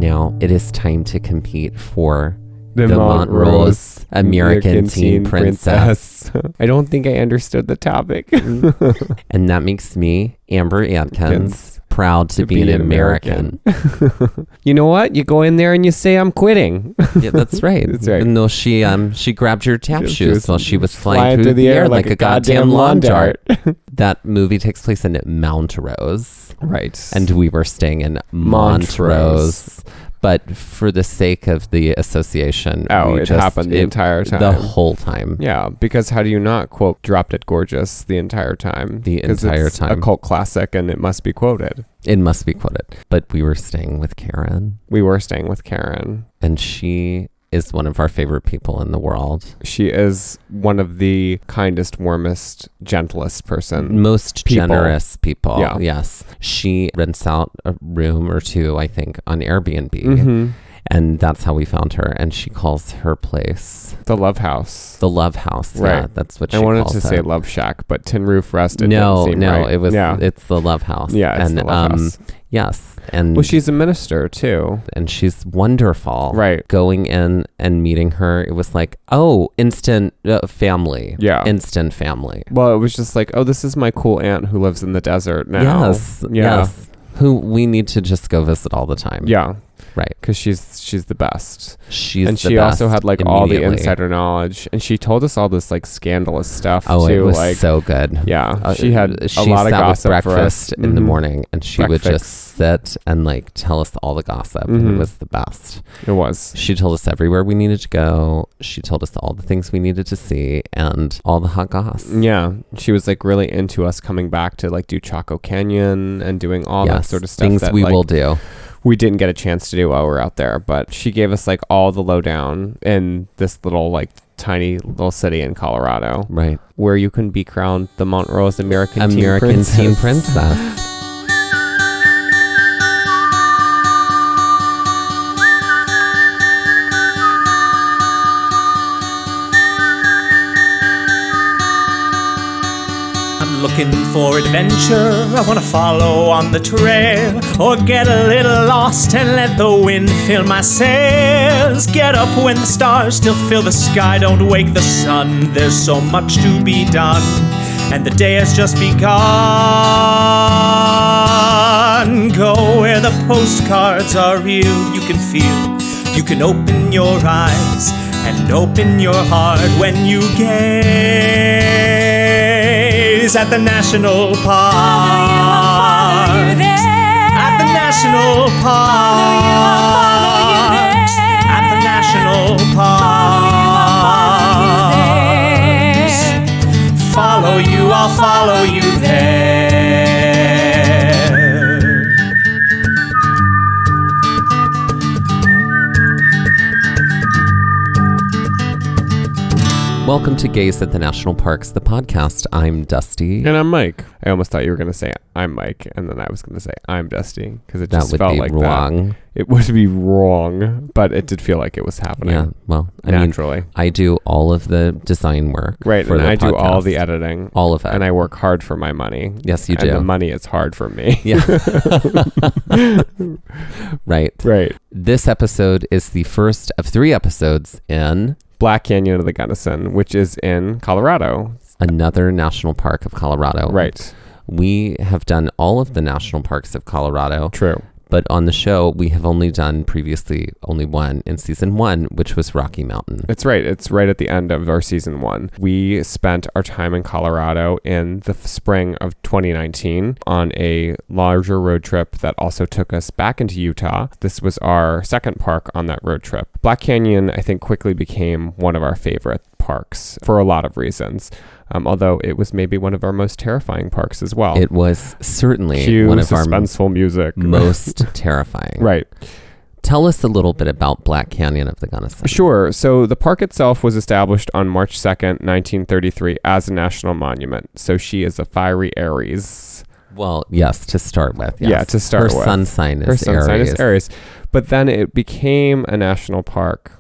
now it is time to compete for the Montrose American Teen Princess. I don't think I understood the topic. And that makes me, Amber Adkins, proud to be an American. You know what? You go in there and you say, I'm quitting. Yeah, that's right. That's right. Even though she grabbed your tap shoes while she was flying through the air like a goddamn lawn dart. That movie takes place in Montrose. Right. And we were staying in Montrose. But for the sake of the association, it happened the entire time. The whole time. Yeah, because how do you not quote Drop Dead Gorgeous the entire time? The entire time. It's a cult classic and it must be quoted. It must be quoted. But we were staying with Karen. And she is one of our favorite people in the world. She is one of the kindest, warmest, gentlest most generous people. Yeah. Yes. She rents out a room or two, I think, on Airbnb. And that's how we found her. And she calls her place the Love House. The Love House. Right. Yeah, that's what she calls it. I wanted to say Love Shack, but Tin Roof Rest. No, right. It was. Yeah. It's the Love House. Yeah, it's the Love House. Yes. And well, she's a minister too. And she's wonderful. Right. Going in and meeting her, it was like, oh, instant family. Yeah. Instant family. Well, it was just like, oh, this is my cool aunt who lives in the desert now. Yes. Yeah. Yes. Who we need to just go visit all the time. Yeah. Right. Because she's the best. And she also had like all the insider knowledge. And she told us all this like scandalous stuff too. It was like, so good. Yeah. She had a lot of gossip breakfast for us. in the morning. And she would just sit and like tell us all the gossip. And it was the best. It was. She told us everywhere we needed to go. She told us all the things we needed to see and all the hot goss. Yeah. She was like really into us coming back to like do Chaco Canyon and doing all that sort of stuff. Things we will do. We didn't get a chance to do while we were out there, but she gave us like all the lowdown in this little like tiny little city in Colorado. Right. Where you can be crowned the Montrose American Teen Princess. Looking for adventure, I want to follow on the trail, or get a little lost and let the wind fill my sails. Get up when the stars still fill the sky, don't wake the sun. There's so much to be done, and the day has just begun. Go where the postcards are real, you can feel, you can open your eyes and open your heart when you gaze at the national park. At the national park. At the national park. Follow you, I'll follow you there. Welcome to Gaze at the National Parks, the podcast. I'm Dusty. And I'm Mike. I almost thought you were going to say I'm Mike, and then I was going to say I'm Dusty, because it just felt like wrong. That. It would be wrong, but it did feel like it was happening. Yeah, well, naturally. I do all of the design work. Right, for and I podcast. do all the editing. All of it. And I work hard for my money. Yes, you do. And the money is hard for me. Yeah. Right. Right. This episode is the first of 3 episodes in Black Canyon of the Gunnison, which is in Colorado. Another national park of Colorado. Right. We have done all of the national parks of Colorado. True. But on the show, we have only done only one in season 1, which was Rocky Mountain. It's right. It's right at the end of our season 1. We spent our time in Colorado in the spring of 2019 on a larger road trip that also took us back into Utah. This was our second park on that road trip. Black Canyon, I think, quickly became one of our favorite parks for a lot of reasons. Although it was maybe one of our most terrifying parks as well. It was certainly one of our suspenseful music. Most terrifying. Right. Tell us a little bit about Black Canyon of the Gunnison. Sure. So the park itself was established on March 2nd, 1933 as a national monument. So she is a fiery Aries. Well, yes, to start with. Yes. Yeah, to start with. Her sun sign is Aries. Her sun sign is Aries. But then it became a national park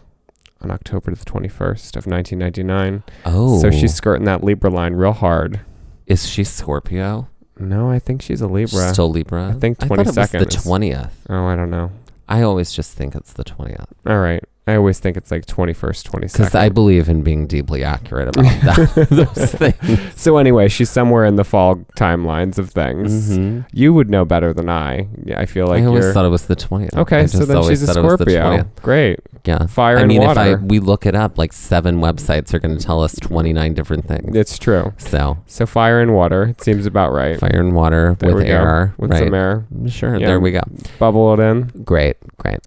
on October the 21st of 1999. Oh. So she's skirting that Libra line real hard. Is she Scorpio? No, I think she's a Libra. She's still Libra? I think 22nd. I thought it was the 20th. Oh, I don't know. I always just think it's the 20th. All right. I always think it's like 21st, 22nd. Because I believe in being deeply accurate about that, those things. So anyway, she's somewhere in the fall timelines of things. Mm-hmm. You would know better than I. I feel like I always thought it was the 20th. Okay, so then she's a Scorpio. Great. Yeah. Fire and water. I mean, if we look it up, like 7 websites are going to tell us 29 different things. It's true. So fire and water. It seems about right. Fire and water there with air. With some air. Sure. Yeah. There we go. Bubble it in. Great.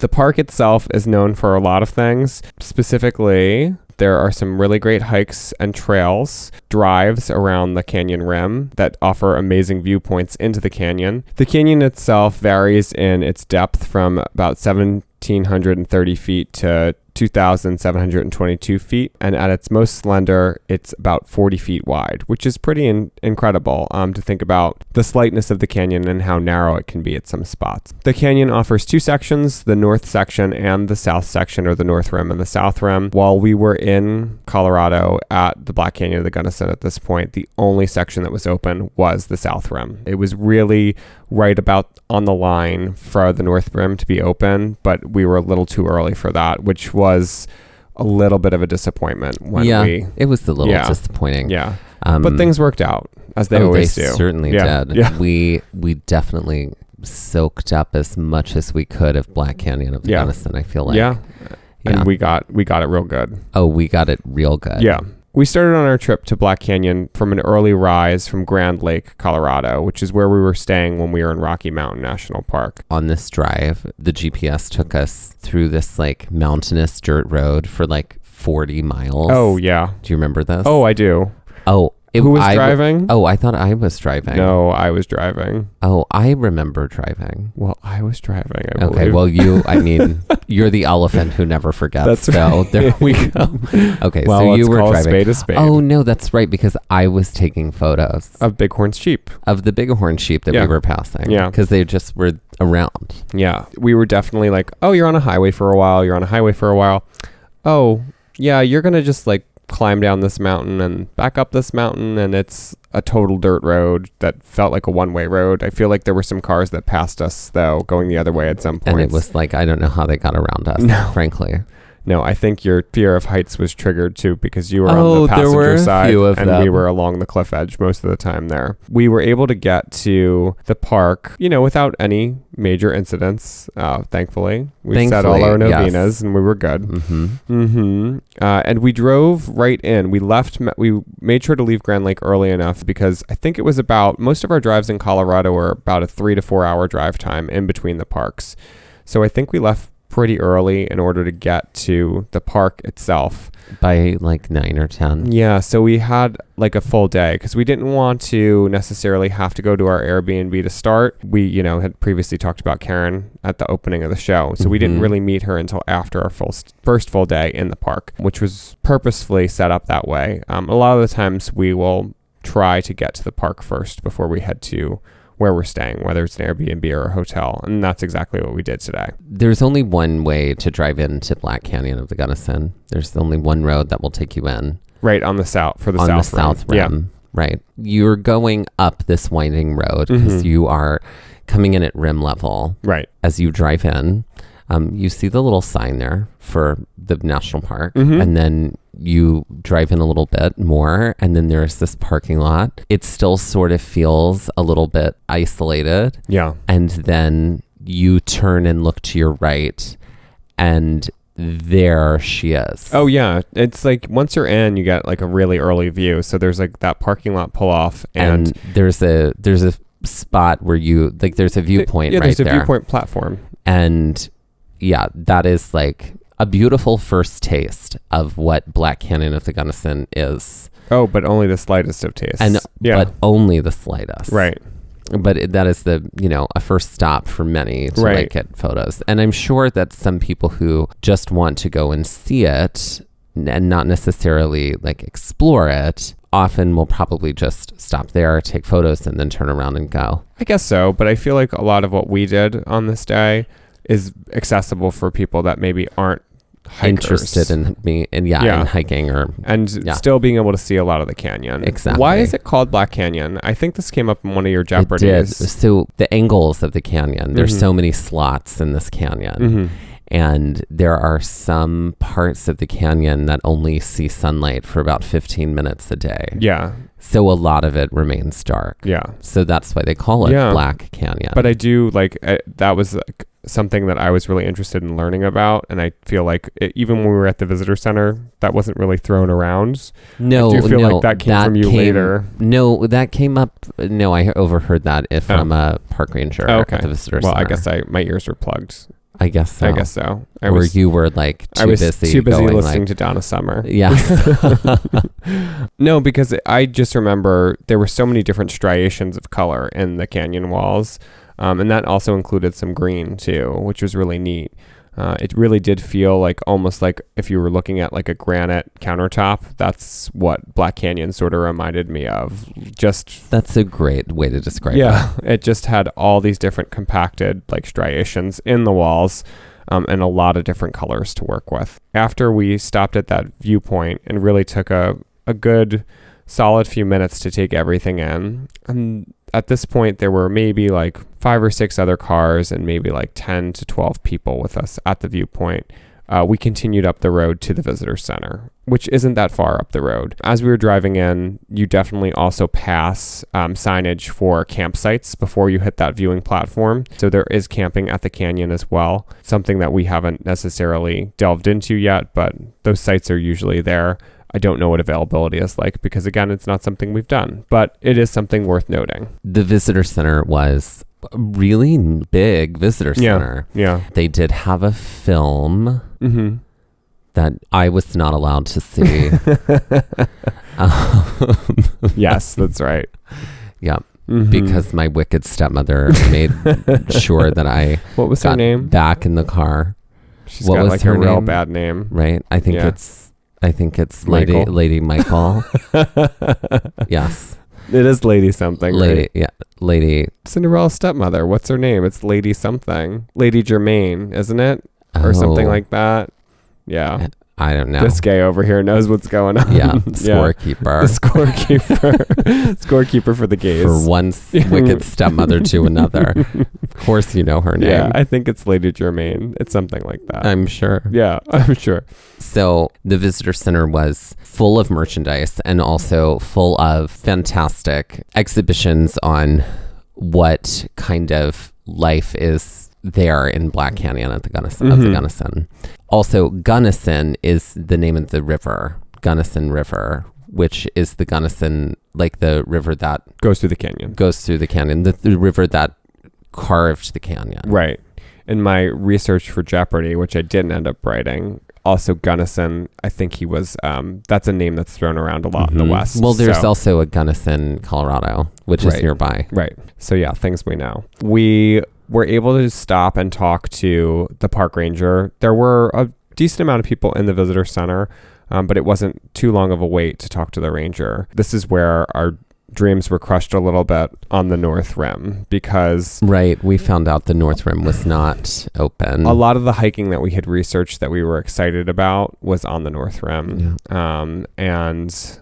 The park itself is known for a lot of things. Specifically, there are some really great hikes and trails, drives around the canyon rim that offer amazing viewpoints into the canyon. The canyon itself varies in its depth from about 1,730 feet to 2,722 feet, and at its most slender, it's about 40 feet wide, which is pretty incredible to think about the slightness of the canyon and how narrow it can be at some spots. The canyon offers 2 sections, the north section and the south section, or the north rim and the south rim. While we were in Colorado at the Black Canyon of the Gunnison at this point, the only section that was open was the south rim. It was really right about on the line for the north rim to be open, but we were a little too early for that, which was a little bit of a disappointment when it was a little disappointing. Yeah. But things worked out, as they always do. They certainly did. Yeah. We definitely soaked up as much as we could of Black Canyon of the Gunnison, I feel like. Yeah. And we got it real good. Oh, we got it real good. Yeah. We started on our trip to Black Canyon from an early rise from Grand Lake, Colorado, which is where we were staying when we were in Rocky Mountain National Park. On this drive, the GPS took us through this like mountainous dirt road for like 40 miles. Oh, yeah. Do you remember this? Oh, I do. Oh, who was driving? I thought I was driving. No, I was driving. Oh, I remember driving. Well, I was driving, I believe. Well, you're the elephant who never forgets. That's right. So there we go. Okay, well, so you were driving. Spade a spade. Oh, no, that's right, because I was taking photos. Of bighorn sheep. Of the bighorn sheep that we were passing. Yeah. Because they just were around. Yeah. We were definitely like, oh, you're on a highway for a while. Oh, yeah, you're going to just like climb down this mountain and back up this mountain, and it's a total dirt road that felt like a one-way road. I feel like there were some cars that passed us, though, going the other way at some point. And it was like, I don't know how they got around us, frankly. No, I think your fear of heights was triggered too, because you were on the passenger side and we were along the cliff edge most of the time there. We were able to get to the park, without any major incidents, thankfully. We said all our novenas and we were good. And we drove right in. We made sure to leave Grand Lake early enough because I think it was most of our drives in Colorado were about a 3 to 4 hour drive time in between the parks. So I think we left pretty early in order to get to the park itself. By like 9 or 10. Yeah, so we had like a full day because we didn't want to necessarily have to go to our Airbnb to start. We, had previously talked about Karen at the opening of the show. So we didn't really meet her until after our first full day in the park, which was purposefully set up that way. A lot of the times we will try to get to the park first before we head to where we're staying, whether it's an Airbnb or a hotel. And that's exactly what we did today. There's only one way to drive into Black Canyon of the Gunnison. There's only one road that will take you in. Right, on the south rim. Yeah. Right. You're going up this winding road because you are coming in at rim level. Right. As you drive in, you see the little sign there for the national park. And then you drive in a little bit more, and then there's this parking lot. It still sort of feels a little bit isolated. Yeah. And then you turn and look to your right, and there she is. Oh, yeah. It's like once you're in, you get like a really early view. So there's like that parking lot pull off, and there's a spot where there's a viewpoint right there. Yeah, there's a viewpoint platform. And yeah, that is like a beautiful first taste of what Black Canyon of the Gunnison is. Oh, but only the slightest of tastes. But only the slightest. Right. But that is a first stop for many to get photos. And I'm sure that some people who just want to go and see it and not necessarily like explore it often will probably just stop there, take photos, and then turn around and go. I guess so. But I feel like a lot of what we did on this day is accessible for people that maybe aren't hikers. interested in in hiking and still being able to see a lot of the canyon. Exactly. Why is it called Black Canyon? I think this came up in one of your Jeopardies. It did. So the angles of the canyon, there's so many slots in this canyon. And there are some parts of the canyon that only see sunlight for about 15 minutes a day. Yeah. So a lot of it remains dark. Yeah. So that's why they call it Black Canyon. But I do that was something that I was really interested in learning about. And I feel like even when we were at the visitor center, that wasn't really thrown around. No, I do feel like that came from you later. No, that came up. No, I overheard that from a park ranger at the visitor center. Well, I guess my ears were plugged. I guess so. You were too busy listening to Donna Summer. Yeah. No, because I just remember there were so many different striations of color in the canyon walls. And that also included some green too, which was really neat. It really did feel like almost like if you were looking at like a granite countertop. That's what Black Canyon sort of reminded me of. That's a great way to describe it. Yeah, it just had all these different compacted like striations in the walls, and a lot of different colors to work with. After we stopped at that viewpoint and really took a good solid few minutes to take everything in, and at this point there were maybe like 5 or 6 other cars and maybe like 10 to 12 people with us at the viewpoint. We continued up the road to the visitor center, which isn't that far up the road. As we were driving in, you definitely also pass signage for campsites before you hit that viewing platform. So there is camping at the canyon as well, something that we haven't necessarily delved into yet, but those sites are usually there. I don't know what availability is like because, again, it's not something we've done, but it is something worth noting. The visitor center was a really big visitor center. Yeah. They did have a film that I was not allowed to see. Yes, that's right. Yeah. Because my wicked stepmother made sure that I what was got her name? Back in the car. She's got like a real bad name. Right? I think it's Lady Michael. Yes. It is Lady something. Lady Cinderella's stepmother. What's her name? It's Lady something. Lady Germaine, isn't it? Or something like that. Yeah. I don't know. This guy over here knows what's going on. Yeah. Scorekeeper. The scorekeeper. Scorekeeper for the gays. For one wicked stepmother to another. Of course you know her name. Yeah, I think it's Lady Germaine. It's something like that. I'm sure. Yeah, I'm sure. So the visitor center was full of merchandise and also full of fantastic exhibitions on what kind of life is there in Black Canyon at the Gunnison, of the Gunnison. Also, Gunnison is the name of the river, Gunnison River, which is the Gunnison, like the river that goes through the canyon. The river that carved the canyon. Right. In my research for Jeopardy, which I didn't end up writing, also Gunnison, I think he was, that's a name that's thrown around a lot in the West. Well, there's also a Gunnison, Colorado, which is nearby. Right. So yeah, things we know. We were able to stop and talk to the park ranger. There were a decent amount of people in the visitor center, but it wasn't too long of a wait to talk to the ranger. This is where our dreams were crushed a little bit on the North Rim because... Right, we found out the North Rim was not open. A lot of the hiking that we had researched that we were excited about was on the North Rim. Yeah. And...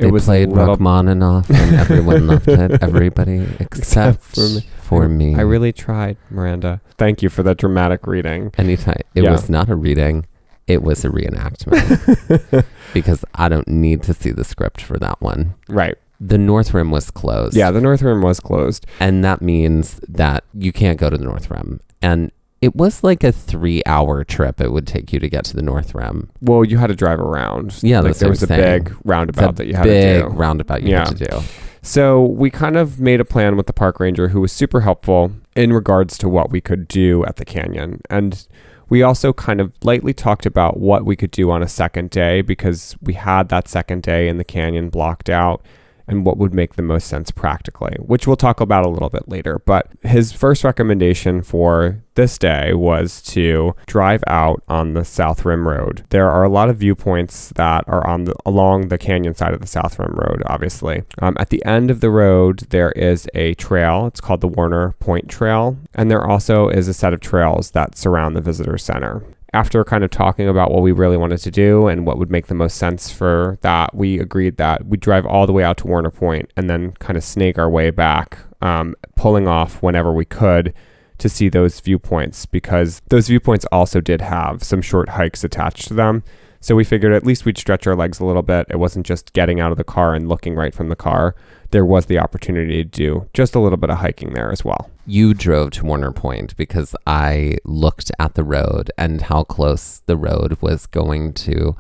They played Rachmaninoff and everyone loved it. Everybody except for me. I really tried, Miranda. Thank you for that dramatic reading. Anytime. It was not a reading. It was a reenactment. Because I don't need to see the script for that one. Right. The North Rim was closed. Yeah, the North Rim was closed. And that means that you can't go to the North Rim. And it was like a 3-hour trip it would take you to get to the North Rim. Well, you had to drive around. Yeah, like there was a big roundabout that you had to do. Big roundabout you had to do. So we kind of made a plan with the park ranger who was super helpful in regards to what we could do at the canyon. And we also kind of lightly talked about what we could do on a second day because we had that second day in the canyon blocked out and what would make the most sense practically, which we'll talk about a little bit later. But his first recommendation for this day was to drive out on the South Rim Road. There are a lot of viewpoints that are along the canyon side of the South Rim Road, obviously. At the end of the road, there is a trail. It's called the Warner Point Trail. And there also is a set of trails that surround the visitor center. after kind of talking about what we really wanted to do and what would make the most sense for that, we agreed that we'd drive all the way out to Warner Point and then kind of snake our way back, pulling off whenever we could to see those viewpoints, because those viewpoints also did have some short hikes attached to them. So we figured at least we'd stretch our legs a little bit. It wasn't just getting out of the car and looking right from the car. There was the opportunity to do just a little bit of hiking there as well. You drove to Warner Point because I looked at the road and how close the road was going to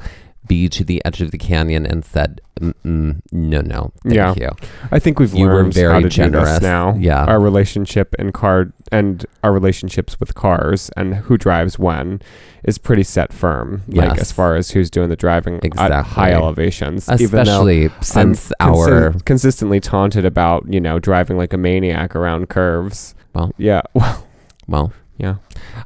be to the edge of the canyon and said, no, thank you. I think we've learned how to do this now. Yeah. Our relationship in car and our relationships with cars and who drives when is pretty set firm. Yes. Like as far as who's doing the driving at high elevations. Especially since I'm consistently taunted about, driving like a maniac around curves. Well, yeah. Well, yeah.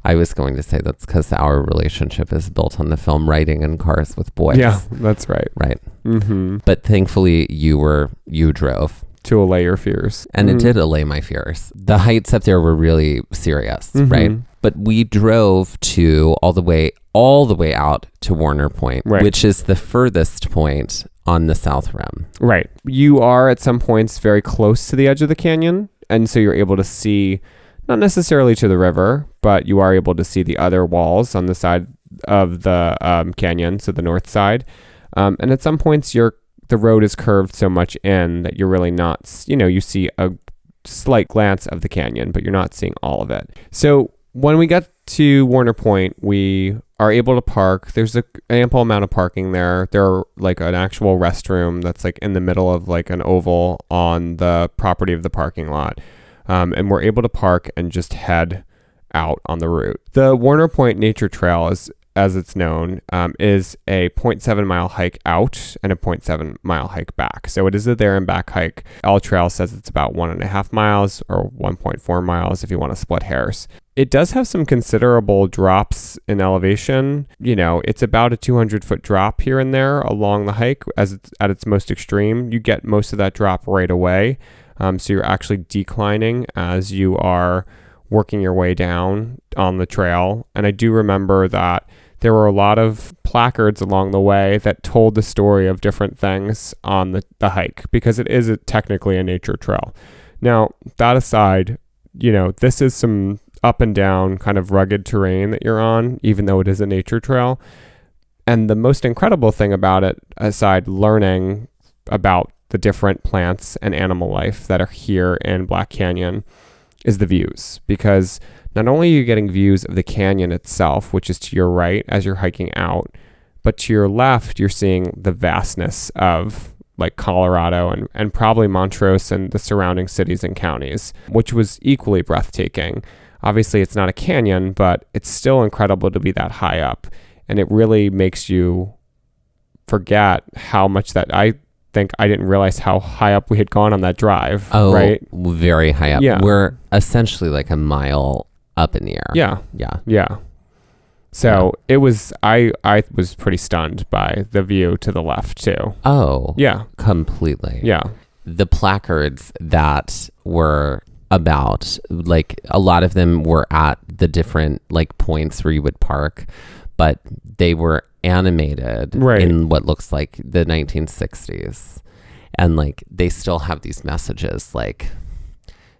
I was going to say that's because our relationship is built on the film Riding in Cars with Boys. Yeah, that's right. Right. Mm-hmm. But thankfully you drove. To allay your fears. And it did allay my fears. The heights up there were really serious, right? But we drove all the way out to Warner Point, which is the furthest point on the South Rim. Right. You are at some points very close to the edge of the canyon. And so you're able to see, not necessarily to the river, but you are able to see the other walls on the side of the canyon, so the north side. And at some points, the road is curved so much in that you're really not, you see a slight glance of the canyon, but you're not seeing all of it. So when we get to Warner Point, we are able to park. There's an ample amount of parking there. There are like an actual restroom that's like in the middle of like an oval on the property of the parking lot. And we're able to park and just head out on the route. The Warner Point Nature Trail, as it's known, is a 0.7 mile hike out and a 0.7 mile hike back. So it is a there and back hike. All Trail says it's about 1.5 miles or 1.4 miles if you want to split hairs. It does have some considerable drops in elevation. It's about a 200-foot drop here and there along the hike as it's at its most extreme. You get most of that drop right away. So you're actually declining as you are working your way down on the trail. And I do remember that there were a lot of placards along the way that told the story of different things on the hike, because it is technically a nature trail. Now, that aside, this is some up and down kind of rugged terrain that you're on, even though it is a nature trail. And the most incredible thing about it, aside learning about the different plants and animal life that are here in Black Canyon, is the views. Because not only are you getting views of the canyon itself, which is to your right as you're hiking out, but to your left, you're seeing the vastness of like Colorado and probably Montrose and the surrounding cities and counties, which was equally breathtaking. Obviously, it's not a canyon, but it's still incredible to be that high up. And it really makes you forget how much that I didn't realize how high up we had gone on that drive. Oh, right? Very high up. Yeah. We're essentially like a mile up in the air. Yeah. So it was, I was pretty stunned by the view to the left too. Oh. Yeah. Completely. Yeah. The placards that were about, like a lot of them were at the different like points where you would park, but they were animated in what looks like the 1960s. And like they still have these messages like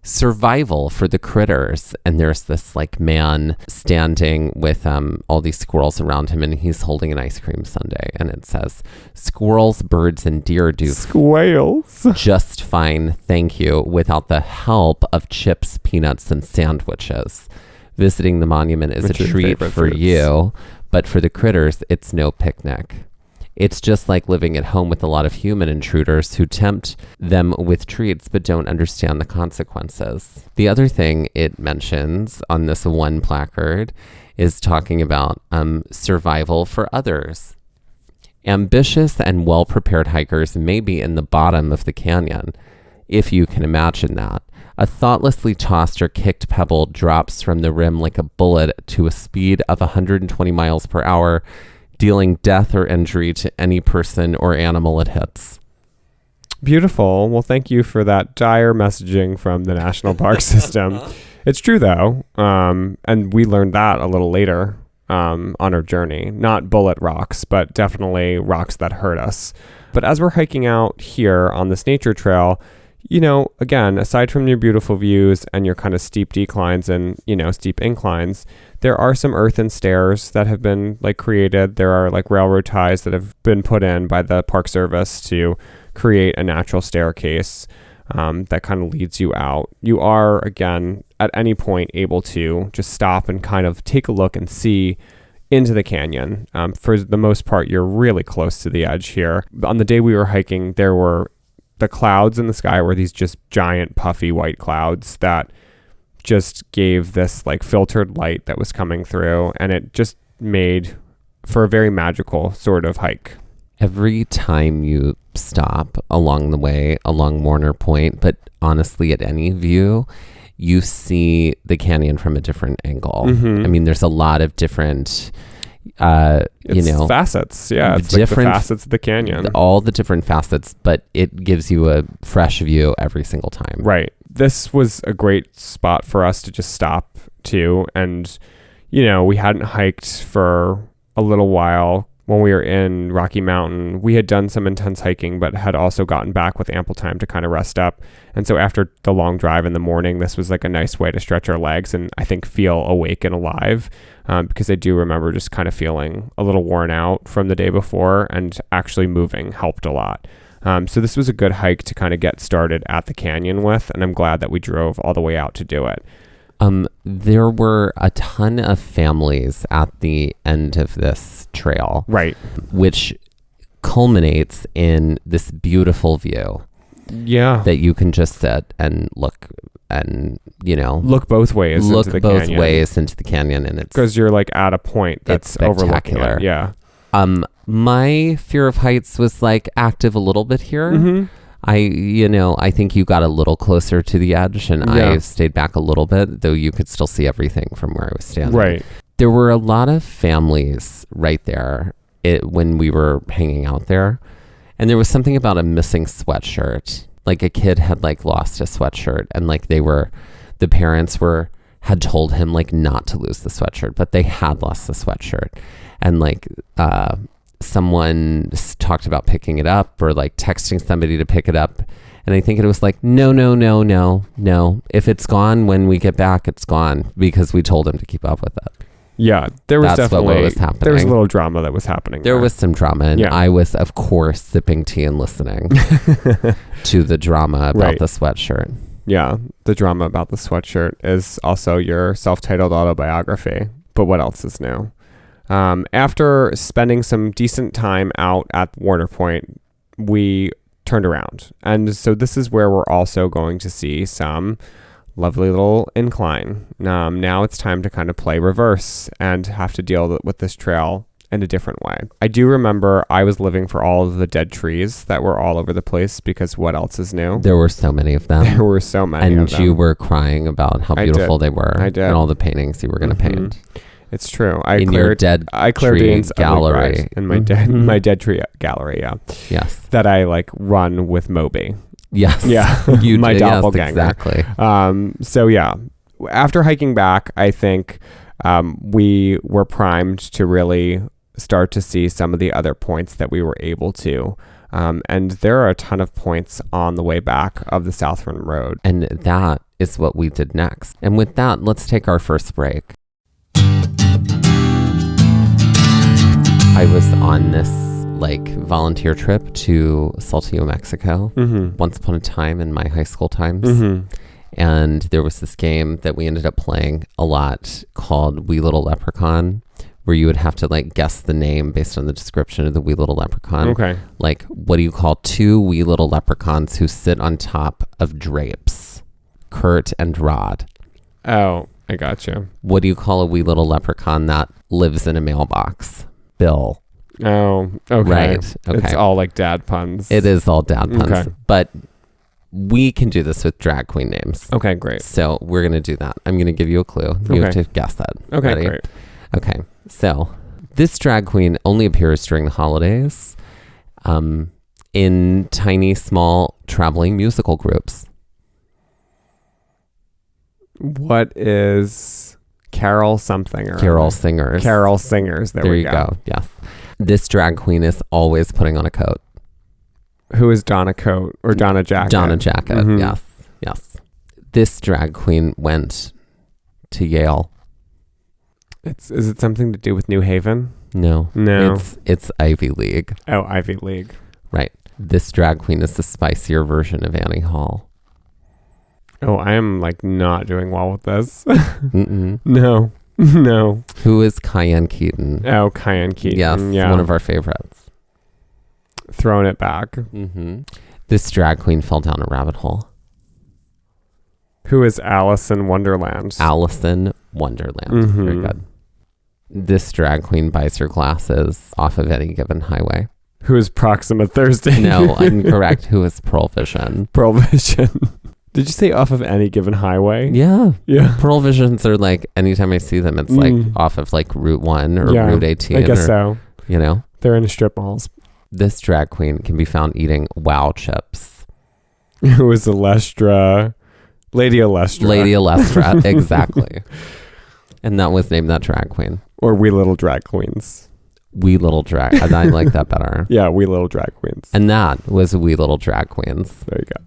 survival for the critters, and there's this like man standing with all these squirrels around him, and he's holding an ice cream sundae, and it says squirrels, birds, and deer do squirrels just fine, thank you, without the help of chips, peanuts, and sandwiches. Visiting the monument is a treat for you, but for the critters it's no picnic. It's just like living at home with a lot of human intruders who tempt them with treats but don't understand the consequences. The other thing it mentions on this one placard is talking about survival for others. Ambitious and well-prepared hikers may be in the bottom of the canyon, if you can imagine that. A thoughtlessly tossed or kicked pebble drops from the rim like a bullet to a speed of 120 miles per hour, dealing death or injury to any person or animal it hits. Beautiful. Well, thank you for that dire messaging from the National Park System. It's true, though. And we learned that a little later on our journey. Not bullet rocks, but definitely rocks that hurt us. But as we're hiking out here on this nature trail, you know, again, aside from your beautiful views and your kind of steep declines and, you know, steep inclines, there are some earthen stairs that have been like created. There are like railroad ties that have been put in by the Park Service to create a natural staircase that kind of leads you out. You are, again, at any point able to just stop and kind of take a look and see into the canyon. For the most part, you're really close to the edge here. On the day we were hiking, there were the clouds in the sky were these just giant puffy white clouds that just gave this like filtered light that was coming through, and it just made for a very magical sort of hike. Every time you stop along the way, along Warner Point, but honestly at any view, you see the canyon from a different angle. I mean, there's a lot of different facets. Yeah, it's different, like the facets of the canyon, all the different facets, but it gives you a fresh view every single time. Right. This was a great spot for us to just stop to, and you know, we hadn't hiked for a little while. When we were in Rocky Mountain, we had done some intense hiking, but had also gotten back with ample time to kind of rest up. And so after the long drive in the morning, this was like a nice way to stretch our legs and I think feel awake and alive, because I do remember just kind of feeling a little worn out from the day before, and actually moving helped a lot. So this was a good hike to kind of get started at the canyon with, and I'm glad that we drove all the way out to do it. There were a ton of families at the end of this trail. Right. Which culminates in this beautiful view. Yeah. That you can just sit and look and, you know. Look both ways into the canyon. Look both ways into the canyon, and it's... Because you're like at a point that's overlooking it. Yeah. My fear of heights was like active a little bit here. I think you got a little closer to the edge, and I stayed back a little bit, though you could still see everything from where I was standing. Right. There were a lot of families right there when we were hanging out there, and there was something about a missing sweatshirt. Like a kid had like lost a sweatshirt, and like the parents had told him like not to lose the sweatshirt, but they had lost the sweatshirt, and like someone talked about picking it up or like texting somebody to pick it up, and I think it was like no, if it's gone when we get back, it's gone, because we told him to keep up with it. Yeah, there was definitely what was happening. There was a little drama that was happening. There was some drama, and I was of course sipping tea and listening to the drama about the sweatshirt. Yeah, the drama about the sweatshirt is also your self-titled autobiography, but what else is new? After spending some decent time out at Warner Point, we turned around. And so this is where we're also going to see some lovely little incline. Now it's time to kind of play reverse and have to deal with this trail in a different way. I do remember I was living for all of the dead trees that were all over the place, because what else is new? There were so many of them. There were so many of them. And you were crying about how beautiful they were. I did. And all the paintings you were going to paint. It's true. I cleared tree gallery in my dead tree gallery. Yeah. Yes. That I like run with Moby. Yes. Yeah. My doppelganger. Exactly. So yeah, after hiking back, I think we were primed to really start to see some of the other points that we were able to. And there are a ton of points on the way back of the Southern Road. And that is what we did next. And with that, let's take our first break. I was on this like volunteer trip to Saltillo, Mexico, once upon a time in my high school times. And there was this game that we ended up playing a lot called Wee Little Leprechaun, where you would have to like guess the name based on the description of the wee little leprechaun. Okay. Like, what do you call two wee little leprechauns who sit on top of drapes? Kurt and Rod. Oh, I got you. What do you call a wee little leprechaun that lives in a mailbox? Bill. Oh, okay. Right. Okay. It's all like dad puns. It is all dad puns. Okay. But we can do this with drag queen names. Okay, great. So we're going to do that. I'm going to give you a clue. You have to guess that. Okay, Ready? great. Okay. So this drag queen only appears during the holidays in tiny, small traveling musical groups. What is Carol something. Carol Singers. Carol Singers. There we you go. Yes. This drag queen is always putting on a coat. Who is Donna Coat or Donna Jacket? Donna Jacket. Mm-hmm. Yes. Yes. This drag queen went to Yale. Is it something to do with New Haven? No. It's Ivy League. Oh, Ivy League. Right. This drag queen is the spicier version of Annie Hall. Oh, I am like not doing well with this. Mm-mm. No. Who is Cayenne Keaton? Oh, Cayenne Keaton. Yes, yeah. One of our favorites. Throwing it back. Mm-hmm. This drag queen fell down a rabbit hole. Who is Alice in Wonderland? Alice in Wonderland. Mm-hmm. Very good. This drag queen buys her glasses off of any given highway. Who is Proxima Thursday? No, incorrect. Who is Pearl Vision? Pearl Vision. Did you say off of any given highway? Yeah. Yeah. Pearl Visions are like, anytime I see them, it's like off of like Route 1 or Route 18. I guess so. You know? They're in strip malls. This drag queen can be found eating Wow chips. Who is Alestra? Lady Alestra. Lady Alestra, exactly. And that was named that drag queen. Or We Little Drag Queens. We Little Drag. I like that better. Yeah, We Little Drag Queens. And that was We Little Drag Queens. There you go.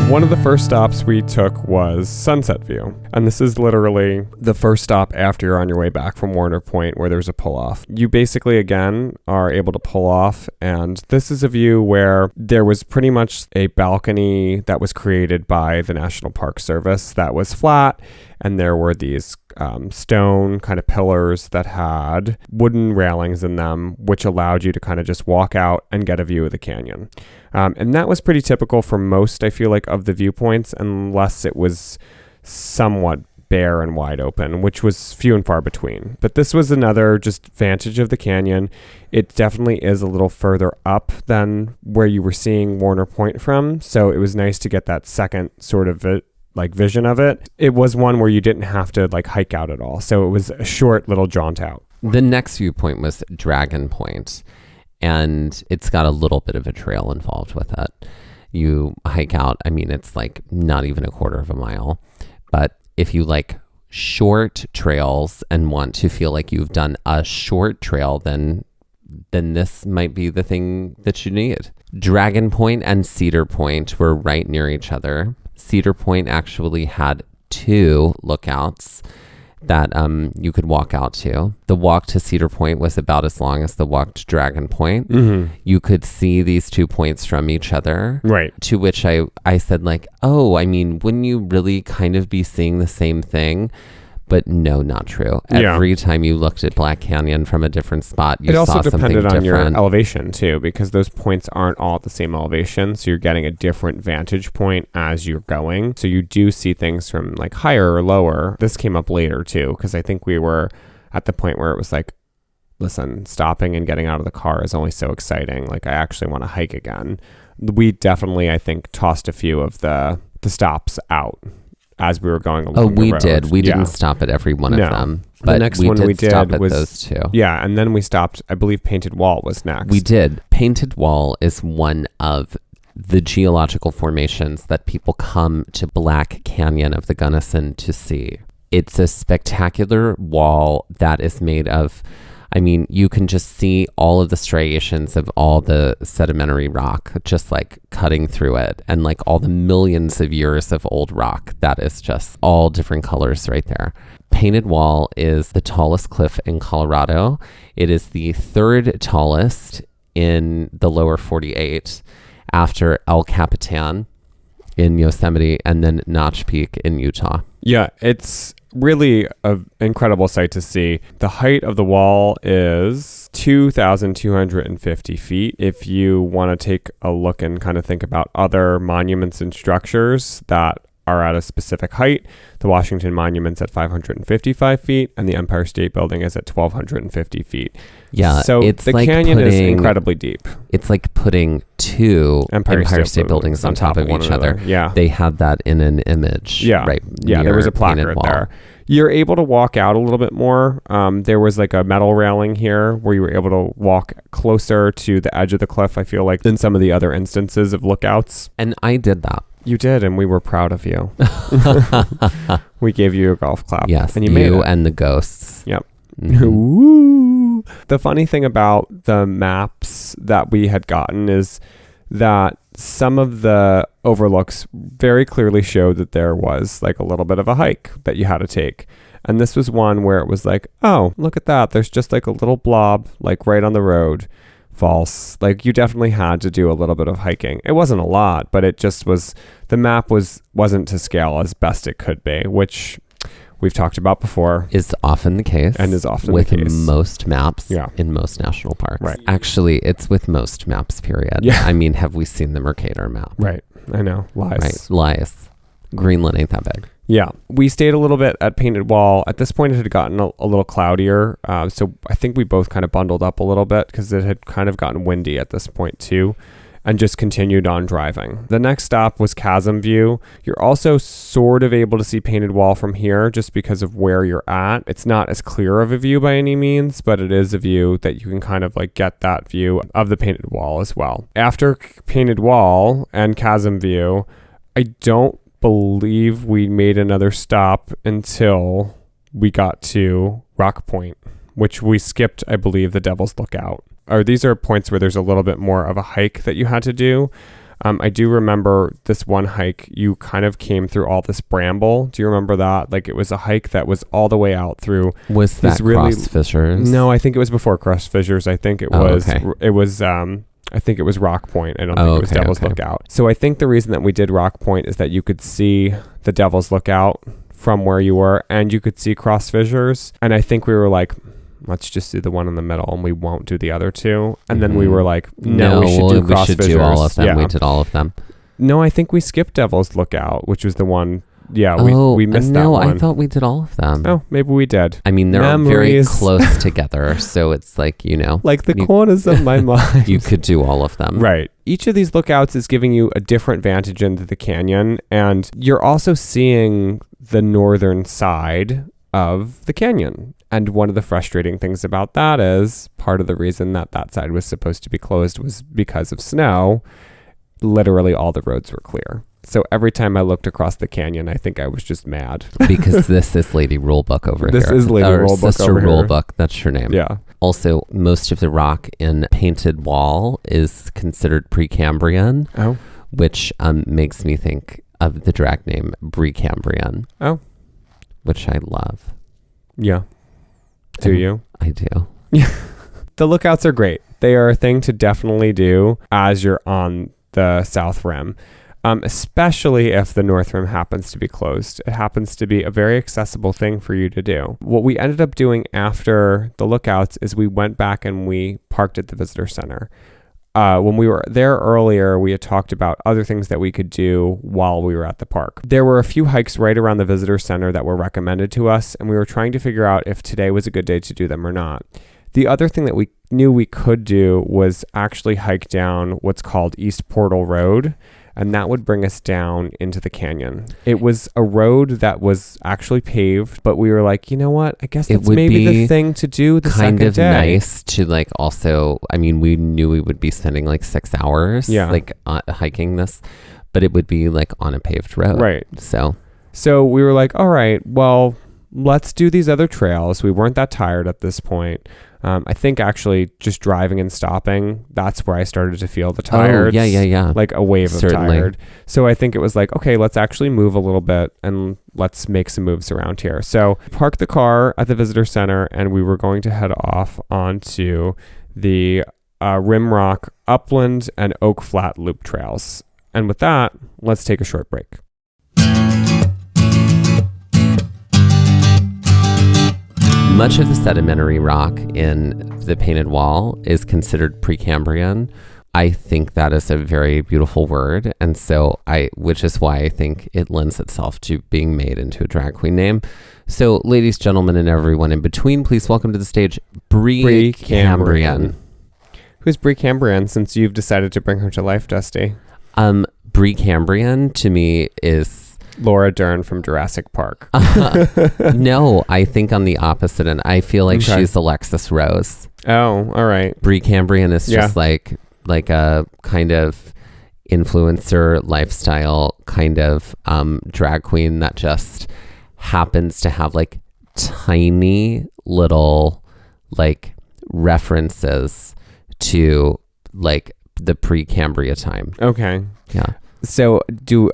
One of the first stops we took was Sunset View. And this is literally the first stop after you're on your way back from Warner Point where there's a pull-off. You basically, again, are able to pull off. And this is a view where there was pretty much a balcony that was created by the National Park Service that was flat. And there were these stone kind of pillars that had wooden railings in them, which allowed you to kind of just walk out and get a view of the canyon. And that was pretty typical for most, I feel like, of the viewpoints, unless it was somewhat bare and wide open, which was few and far between. But this was another just vantage of the canyon. It definitely is a little further up than where you were seeing Warner Point from. So it was nice to get that second sort of vision of it. It was one where you didn't have to like hike out at all. So it was a short little jaunt out. The next viewpoint was Dragon Point, and it's got a little bit of a trail involved with it. You hike out, I mean, it's like not even a quarter of a mile. But if you like short trails and want to feel like you've done a short trail, then this might be the thing that you need. Dragon Point and Cedar Point were right near each other. Cedar Point actually had 2 lookouts that you could walk out to. The walk to Cedar Point was about as long as the walk to Dragon Point. Mm-hmm. You could see these 2 points from each other. Right. To which I said like, oh, I mean, wouldn't you really kind of be seeing the same thing? But no, not true. Every time you looked at Black Canyon from a different spot, you saw something different. It also depended on your elevation too, because those points aren't all at the same elevation. So you're getting a different vantage point as you're going. So you do see things from like higher or lower. This came up later too, because I think we were at the point where it was like, listen, stopping and getting out of the car is only so exciting. Like I actually want to hike again. We definitely, I think, tossed a few of the stops out as we were going along the road. Did. We didn't stop at every one of them. But the next we one did we did stop at was those 2. Yeah, and then we stopped, I believe Painted Wall was next. We did. Painted Wall is one of the geological formations that people come to Black Canyon of the Gunnison to see. It's a spectacular wall that is made of, I mean, you can just see all of the striations of all the sedimentary rock just like cutting through it, and like all the millions of years of old rock that is just all different colors right there. Painted Wall is the tallest cliff in Colorado. It is the 3rd tallest in the lower 48 after El Capitan in Yosemite and then Notch Peak in Utah. Yeah, it's really an incredible sight to see. The height of the wall is 2,250 feet. If you want to take a look and kind of think about other monuments and structures that are at a specific height, the Washington Monument's at 555 feet and the Empire State Building is at 1,250 feet. Yeah, so it's the like canyon is incredibly deep. It's like putting 2 Empire State Buildings on top of each other. Yeah. They had that in an image. Yeah. Right. Yeah, there was a placard there. You're able to walk out a little bit more. There was like a metal railing here where you were able to walk closer to the edge of the cliff, I feel like, than some of the other instances of lookouts. And I did that. You did, and we were proud of you. We gave you a golf clap. Yes, and you made it. And the ghosts. Yep. Mm-hmm. The funny thing about the maps that we had gotten is that some of the overlooks very clearly showed that there was like a little bit of a hike that you had to take. And this was one where it was like, oh, look at that. There's just like a little blob like right on the road. False. Like you definitely had to do a little bit of hiking. It wasn't a lot, but it just was, the map wasn't to scale as best it could be, which we've talked about before. Is often the case. And is often with the case. most maps in most national parks. Right. Actually, it's with most maps, period. Yeah. I mean, have we seen the Mercator map? Right. I know. Lies. Right. Lies. Greenland ain't that big. Yeah. We stayed a little bit at Painted Wall. At this point, it had gotten a little cloudier. So I think we both kind of bundled up a little bit because it had kind of gotten windy at this point too, and just continued on driving. The next stop was Chasm View. You're also sort of able to see Painted Wall from here just because of where you're at. It's not as clear of a view by any means, but it is a view that you can kind of like get that view of the Painted Wall as well. After Painted Wall and Chasm View, I don't believe we made another stop until we got to Rock Point, which we skipped, I believe, the Devil's Lookout. These are points where there's a little bit more of a hike that you had to do. I do remember this one hike, you kind of came through all this bramble. Do you remember that? Like it was a hike that was all the way out through. Was that Cross Fissures? No, I think it was before Cross Fissures. I think it was. Okay. It was. I think it was Rock Point. I don't think it was Devil's Lookout. So I think the reason that we did Rock Point is that you could see the Devil's Lookout from where you were, and you could see Cross Fissures. And I think we were like, let's just do the one in the middle, and we won't do the other two. And then we were like, no, we should do Cross Fissures. Do all of them. Yeah. We did all of them. No, I think we skipped Devil's Lookout, which was the one. Yeah, we missed that one. No, I thought we did all of them. Oh, maybe we did. I mean, they're very close together, so it's like, like the corners of my mind. You could do all of them. Right. Each of these lookouts is giving you a different vantage into the canyon, and you're also seeing the northern side of the canyon. And one of the frustrating things about that is part of the reason that side was supposed to be closed was because of snow. Literally all the roads were clear. So every time I looked across the canyon, I think I was just mad. Because this is Lady Rulebook over here. This is Lady Rulebook Sister over here. Rulebook, that's her name. Yeah. Also, most of the rock in Painted Wall is considered Precambrian, which makes me think of the drag name Precambrian. Oh. Which I love. Yeah. Do you? I do. Yeah. The lookouts are great. They are a thing to definitely do as you're on the South Rim. Especially if the North Rim happens to be closed. It happens to be a very accessible thing for you to do. What we ended up doing after the lookouts is we went back and we parked at the visitor center. When we were there earlier, we had talked about other things that we could do while we were at the park. There were a few hikes right around the visitor center that were recommended to us, and we were trying to figure out if today was a good day to do them or not. The other thing that we knew we could do was actually hike down what's called East Portal Road, and that would bring us down into the canyon. It was a road that was actually paved, but we were like, you know what? I guess that's maybe the thing to do the second day. Kind of nice to like also, I mean, we knew we would be spending like 6 hours like hiking this, but it would be like on a paved road. Right. So we were like, all right, well, let's do these other trails. We weren't that tired at this point. I think actually just driving and stopping, that's where I started to feel the tired. Oh, yeah. Like a wave of tired. So I think it was like, okay, let's actually move a little bit and let's make some moves around here. So parked the car at the visitor center and we were going to head off onto the Rimrock, Upland, and Oak Flat loop trails. And with that, let's take a short break. Much of the sedimentary rock in the Painted Wall is considered Precambrian. I think that is a very beautiful word, and so which is why I think it lends itself to being made into a drag queen name. So, ladies, gentlemen, and everyone in between, please welcome to the stage Precambrian. Who's Precambrian, since you've decided to bring her to life, Dusty? Precambrian to me is Laura Dern from Jurassic Park. No, I think on the opposite end. I feel like she's Alexis Rose. Oh, all right. Precambrian is just like a kind of influencer lifestyle kind of drag queen that just happens to have like tiny little like references to like the pre-Cambria time. Okay. Yeah. So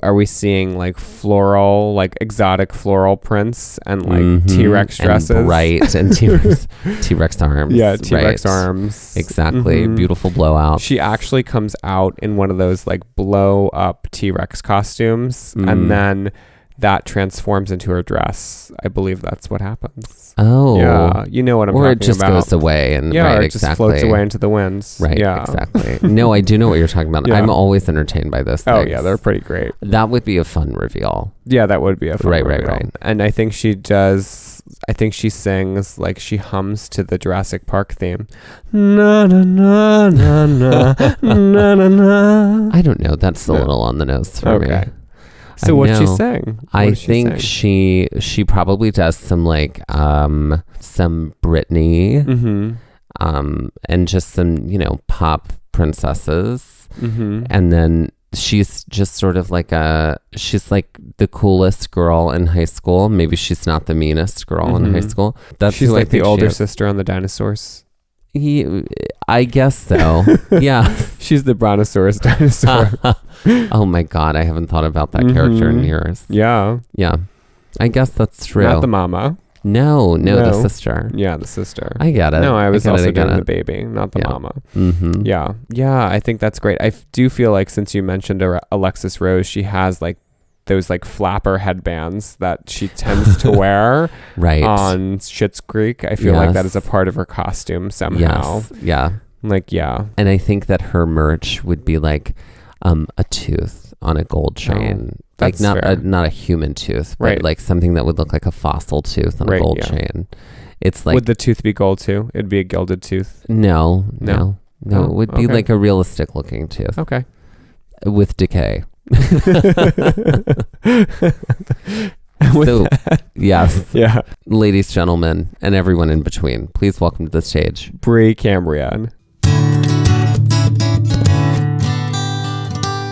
are we seeing like floral, like exotic floral prints and like T-Rex dresses? And bright and T-Rex arms. Yeah, T-Rex arms. Exactly. Beautiful blowout. She actually comes out in one of those like blow up T-Rex costumes and then that transforms into her dress. I believe that's what happens. Oh. Yeah. You know what I'm talking about. Or it just goes away. And yeah, right, or it just floats away into the winds. Right, yeah. exactly. No, I do know what you're talking about. Yeah. I'm always entertained by those things. Oh, yeah, they're pretty great. That would be a fun reveal. Yeah, that would be a fun reveal. Right. And I think she sings, like she hums to the Jurassic Park theme. Na na na na na na na na. I don't know. That's a little on the nose for me. So what's she saying? I think she probably does some like some Britney and just some, you know, pop princesses. And then she's just sort of like she's like the coolest girl in high school. Maybe she's not the meanest girl in high school. She's like the older sister on the dinosaurs. I guess so. Yeah. She's the brontosaurus dinosaur. Oh my God. I haven't thought about that character in years. Yeah. Yeah. I guess that's true. Not the mama. No, the sister. Yeah, the sister. I get it. No, I was also getting it. the baby, not the mama. Yeah. Yeah, I think that's great. I do feel like since you mentioned Alexis Rose, she has like those like flapper headbands that she tends to wear on Schitt's Creek. I feel like that is a part of her costume somehow. Yes. Yeah. Like, yeah. And I think that her merch would be like a tooth on a gold chain. Like not a human tooth, but like something that would look like a fossil tooth on a gold chain. It's like, would the tooth be gold too? It'd be a gilded tooth. No. It would be like a realistic looking tooth. Okay. With decay. So, yes. Yeah. Ladies, gentlemen, and everyone in between, please welcome to the stage Pre-Cambrian.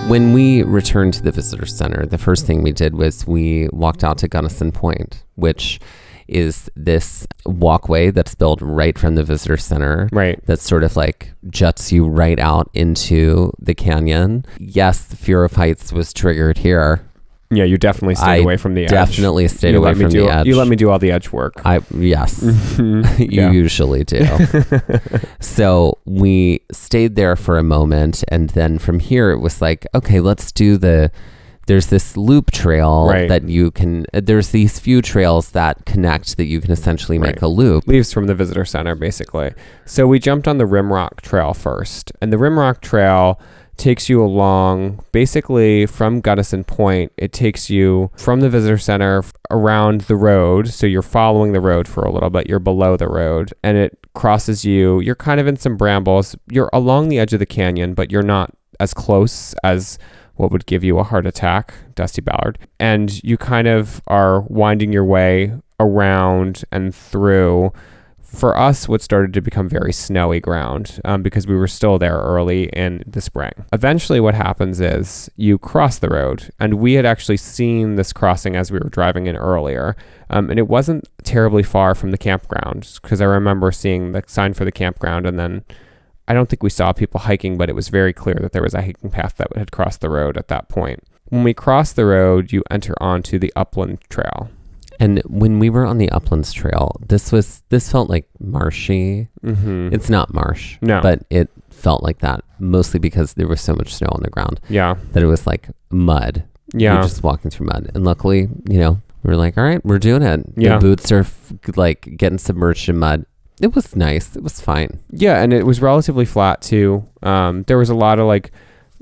When we returned to the visitor center, the first thing we did was we walked out to Gunnison Point, which is this walkway that's built right from the visitor center. Right. That sort of like juts you right out into the canyon. Yes, the fear of heights was triggered here. Yeah, you definitely stayed away from the edge. Definitely stayed away from the edge. You let me do all the edge work. Yes. You usually do. So we stayed there for a moment, and then from here it was like, okay, let's do there's this loop trail that you can, there's these few trails that connect that you can essentially make a loop. Leaves from the visitor center, basically. So we jumped on the Rimrock Trail first, and the Rimrock Trail takes you along basically from Gunnison Point. It takes you from the visitor center around the road. So you're following the road for a little bit. You're below the road and it crosses you. You're kind of in some brambles. You're along the edge of the canyon, but you're not as close as what would give you a heart attack, Dusty Ballard. And you kind of are winding your way around and through, for us, what started to become very snowy ground because we were still there early in the spring. Eventually what happens is you cross the road, and we had actually seen this crossing as we were driving in earlier, and it wasn't terribly far from the campground because I remember seeing the sign for the campground, and then I don't think we saw people hiking, but it was very clear that there was a hiking path that had crossed the road at that point. When we cross the road, you enter onto the upland trail. And when we were on the Uplands Trail, this felt like marshy. It's not marsh, but it felt like that, mostly because there was so much snow on the ground. Yeah. That it was like mud. Yeah. You're just walking through mud. And luckily, we were like, all right, we're doing it. Yeah. The boots are like getting submerged in mud. It was nice. It was fine. Yeah, and it was relatively flat too. There was a lot of like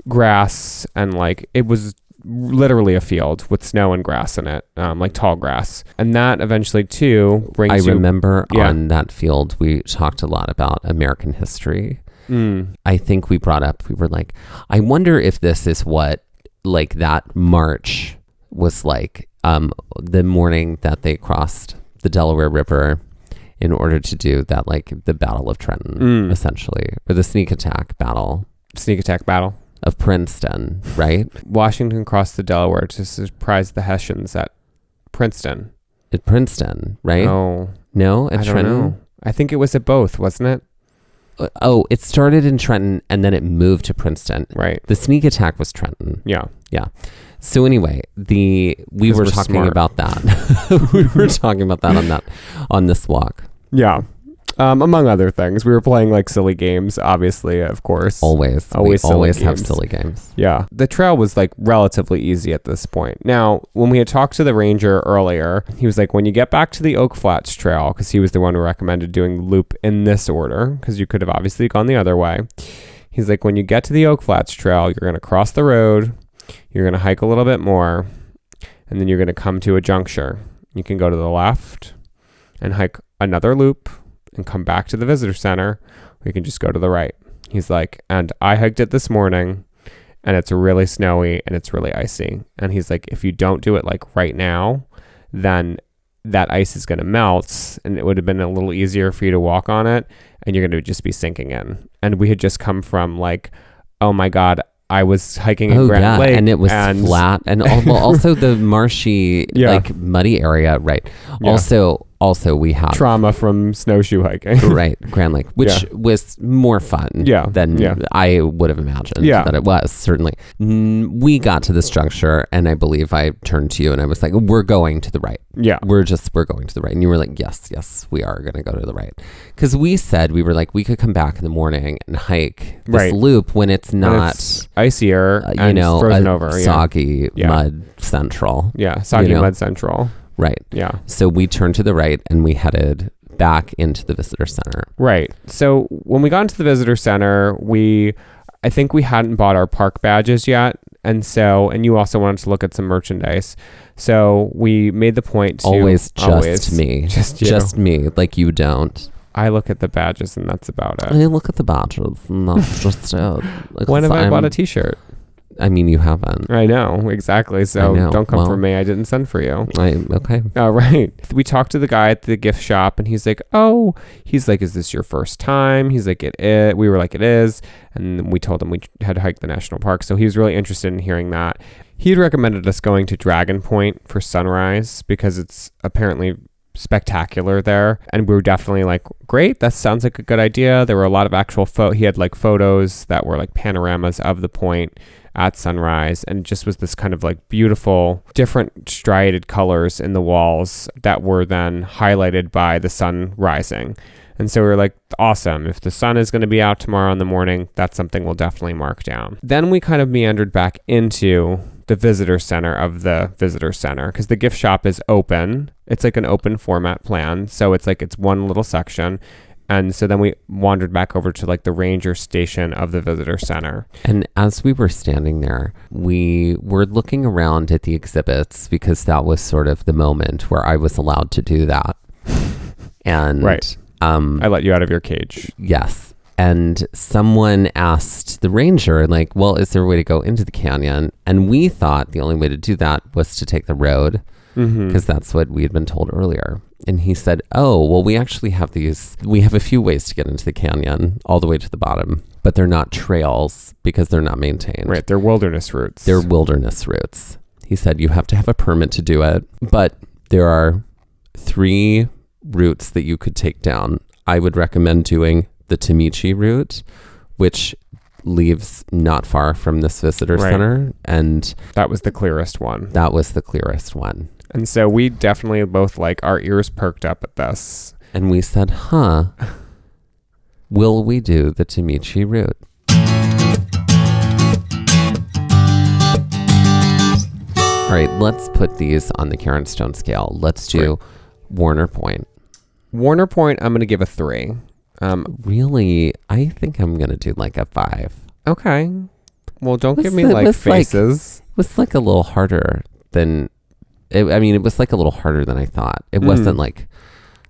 grass, and like it was literally a field with snow and grass in it, like tall grass. And that eventually too brings I remember on that field, we talked a lot about American history. I think we brought up, we were like, I wonder if this is what like that march was like, the morning that they crossed the Delaware River in order to do that, like the Battle of Trenton, essentially, or the sneak attack battle. of Princeton, right? Washington crossed the Delaware to surprise the Hessians at Princeton. At Princeton, right? Oh. No, at I don't Trenton. know. I think it was at both, wasn't it? Oh, it started in Trenton and then it moved to Princeton. Right. The sneak attack was Trenton. Yeah. Yeah. So anyway, we were talking smart. about that. We were talking about that on this walk. Yeah. Among other things, we were playing like silly games, obviously, of course. Always silly have games. silly games. Yeah. The trail was like relatively easy at this point. Now, when we had talked to the ranger earlier, he was like, when you get back to the Oak Flats Trail, because he was the one who recommended doing the loop in this order, because you could have obviously gone the other way. He's like, when you get to the Oak Flats Trail, you're going to cross the road, you're going to hike a little bit more, and then you're going to come to a juncture. You can go to the left and hike another loop and come back to the visitor center, or you can just go to the right. He's like, and I hiked it this morning and it's really snowy and it's really icy. And he's like, if you don't do it like right now, then that ice is going to melt and it would have been a little easier for you to walk on it and you're going to just be sinking in. And we had just come from like, oh my God, I was hiking in Grand Lake and it was flat and also the marshy, like muddy area. Right. Yeah. Also, we have trauma from snowshoe hiking. Right, Grand Lake, which was more fun than I would have imagined that it was, certainly. We got to this juncture, and I believe I turned to you, and I was like, we're going to the right. Yeah. We're going to the right. And you were like, yes, we are going to go to the right. Because we said, we were like, we could come back in the morning and hike this loop when it's not... It's icier and frozen over. Soggy mud central. Yeah, soggy mud central. Right. Yeah. So we turned to the right and we headed back into the visitor center. Right. So when we got into the visitor center, I think we hadn't bought our park badges yet. And you also wanted to look at some merchandise. So we made the point to just me. Just me. Like you don't. I look at the badges and that's about it. I look at the badges and that's just it. When have I bought a t-shirt? I mean, you haven't. I know, exactly. So don't come for me. I didn't send for you. Okay. All right. We talked to the guy at the gift shop and he's like, is this your first time? He's like, it is. We were like, it is. And we told him we had to hike the national park. So he was really interested in hearing that. He had recommended us going to Dragon Point for sunrise because it's apparently spectacular there. And we were definitely like, great, that sounds like a good idea. There were a lot of actual he had like photos that were like panoramas of the point at sunrise, and it just was this kind of like beautiful different striated colors in the walls that were then highlighted by the sun rising. And so we were like, awesome, if the sun is going to be out tomorrow in the morning, that's something we'll definitely mark down. Then we kind of meandered back into the visitor center of the visitor center because the gift shop is open. It's like an open format plan, so it's one little section. And so then we wandered back over to like the ranger station of the visitor center. And as we were standing there, we were looking around at the exhibits because that was sort of the moment where I was allowed to do that. And I let you out of your cage. Yes. And someone asked the ranger, like, well, is there a way to go into the canyon? And we thought the only way to do that was to take the road because that's what we had been told earlier. And he said, oh, well, we actually have we have a few ways to get into the canyon all the way to the bottom, but they're not trails because they're not maintained. Right. They're wilderness routes. He said, you have to have a permit to do it, but there are 3 routes that you could take down. I would recommend doing the Tamichi route, which leaves not far from this visitor center. And that was the clearest one. And so we definitely both our ears perked up at this. And we said, will we do the Tamichi route? All right, let's put these on the Karen Stone scale. Let's do Warner Point. Warner Point, I'm going to give a 3. Really? I think I'm going to do like a 5. Okay. Well, don't give me faces. It was like a little harder than... it was like a little harder than I thought. It wasn't like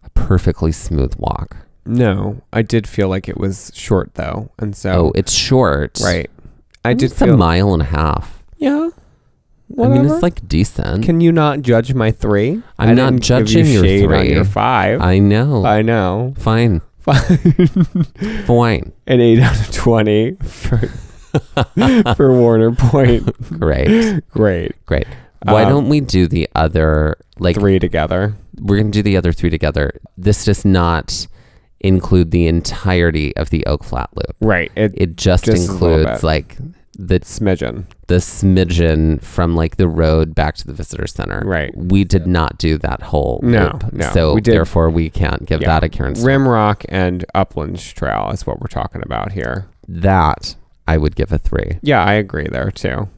a perfectly smooth walk. No, I did feel like it was short though. And so... Oh, it's short. Right. It's a mile and a half. Yeah. Whatever. It's like decent. Can you not judge my 3? I'm not judging your 3. On your 5. I know. Fine. An 8 out of 20 for for Warner Point. Great. Great. Why don't we do the other, like... 3 together? We're going to do the other 3 together. This does not include the entirety of the Oak Flat Loop. Right. It just includes, like... The smidgen from like the road back to the visitor center. Right. We did not do that whole loop. So therefore we can't give that a Karen Stone. Rimrock and Uplands Trail is what we're talking about here. That I would give a 3. Yeah, I agree there too.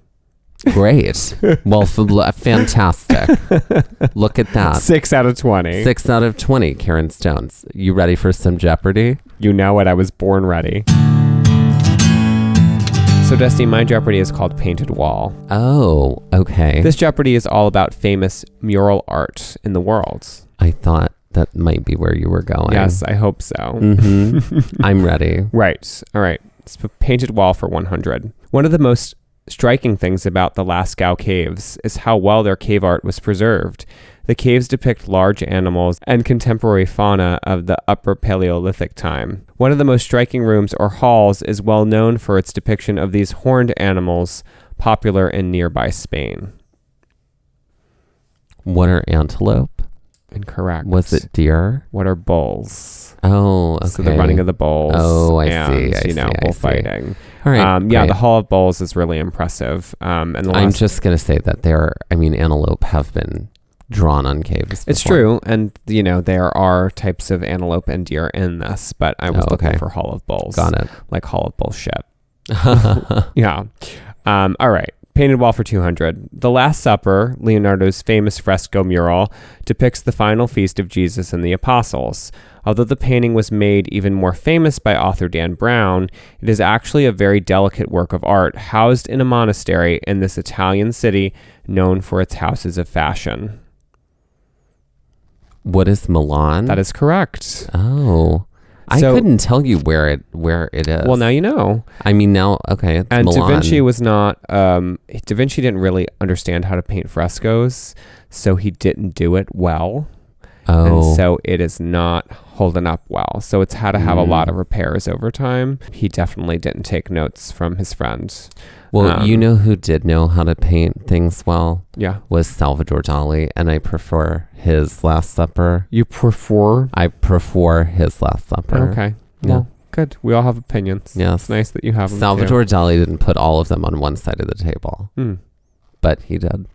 Great. Well, fantastic. Look at that. 6 out of 20. 6 out of 20 Karen Stones. You ready for some Jeopardy? You know it. I was born ready. So, Dusty, my Jeopardy is called Painted Wall. Oh, okay. This Jeopardy is all about famous mural art in the world. I thought that might be where you were going. Yes, I hope so. Mm-hmm. I'm ready. Right. All right. It's Painted Wall for 100. One of the most striking things about the Lascaux Caves is how well their cave art was preserved. The caves depict large animals and contemporary fauna of the Upper Paleolithic time. One of the most striking rooms or halls is well known for its depiction of these horned animals, popular in nearby Spain. What are antelope? Incorrect. Was it deer? What are bulls? Oh, okay. So the running of the bulls. Oh, I and, see. Bullfighting. All right. Yeah, the Hall of Bulls is really impressive. And I'm just going to say that antelope have been drawn on caves before. It's true, and there are types of antelope and deer in this, but I was looking for Hall of Bulls. Got it. Like Hall of Bullshit. Yeah. All right. Painted Wall for 200. The Last Supper, Leonardo's famous fresco mural, depicts the final feast of Jesus and the apostles. Although the painting was made even more famous by author Dan Brown, it is actually a very delicate work of art housed in a monastery in this Italian city known for its houses of fashion. What is Milan? That is correct. Oh. I couldn't tell you where it is. Well, now you know. I mean, now, okay, it's and Milan. Da Vinci was not, Da Vinci didn't really understand how to paint frescoes, so he didn't do it well. Oh. And so it is not holding up well. So it's had to have a lot of repairs over time. He definitely didn't take notes from his friends. Well, you know who did know how to paint things well? Yeah. Was Salvador Dali, and I prefer his Last Supper. You prefer? I prefer his Last Supper. Okay. Yeah. Well, good. We all have opinions. Yes. It's nice that you have them Salvador Dali didn't put all of them on one side of the table. But he did.